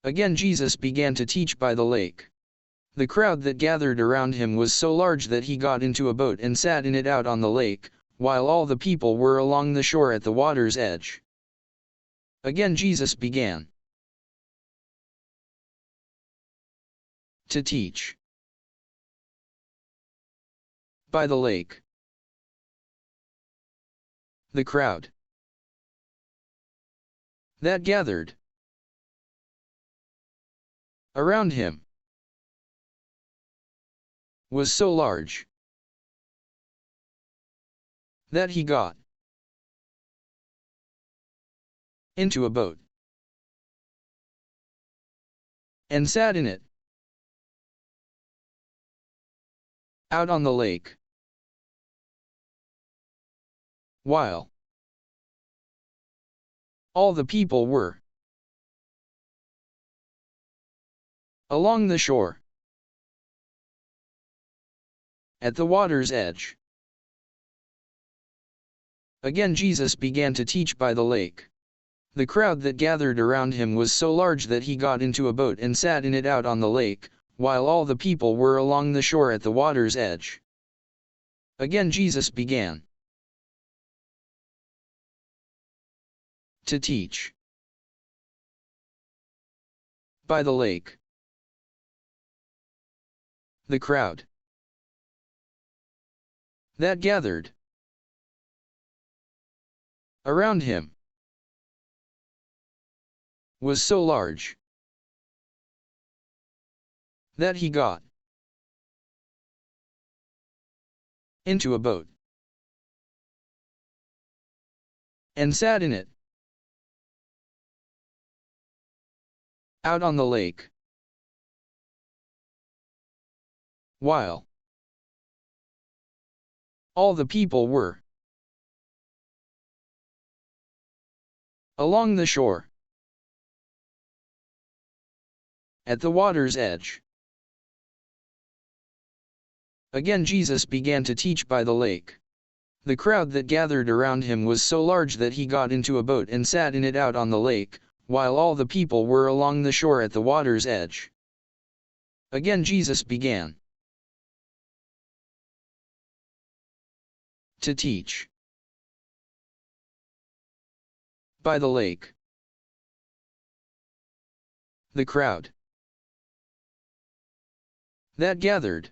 Again Jesus began to teach by the lake. The crowd that gathered around him was so large that he got into a boat and sat in it out on the lake, while all the people were along the shore at the water's edge. Again Jesus began to teach by the lake. The crowd that gathered around him was so large that he got into a boat and sat in it out on the lake, while all the people were along the shore at the water's edge. Again Jesus began to teach by the lake. The crowd that gathered around him was so large that he got into a boat and sat in it out on the lake, while all the people were along the shore at the water's edge. Again Jesus began to teach by the lake. The crowd that gathered around him was so large that he got into a boat and sat in it out on the lake, while all the people were along the shore at the water's edge. Again Jesus began to teach by the lake. The crowd that gathered around him was so large that he got into a boat and sat in it out on the lake, while all the people were along the shore at the water's edge. Again Jesus began to teach by the lake. The crowd that gathered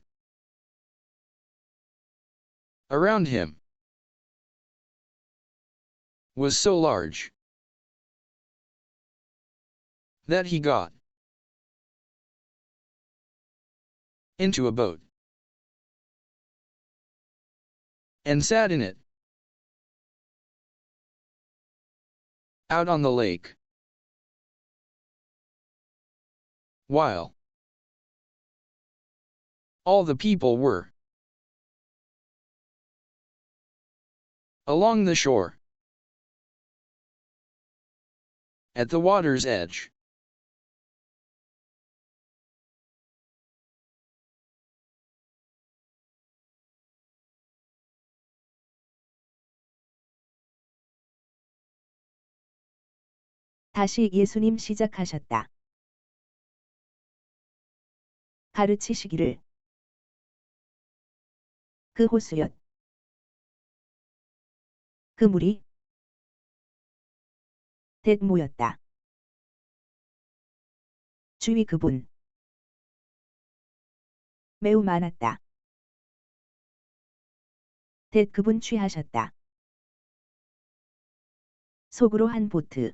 around him was so large that he got into a boat and sat in it out on the lake, while all the people were along the shore at the water's edge. 다시 예수님 시작하셨다. 가르치시기를 그 호수였 그 물이 댓 모였다. 주위 그분 매우 많았다. 댓 그분 취하셨다. 속으로 한 보트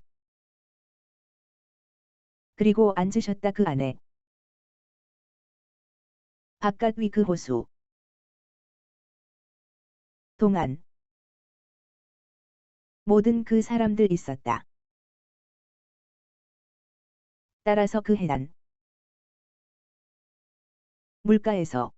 그리고 앉으셨다. 그 안에 바깥 위 그 호수 동안 모든 그 사람들 있었다. 따라서 그 해안 물가에서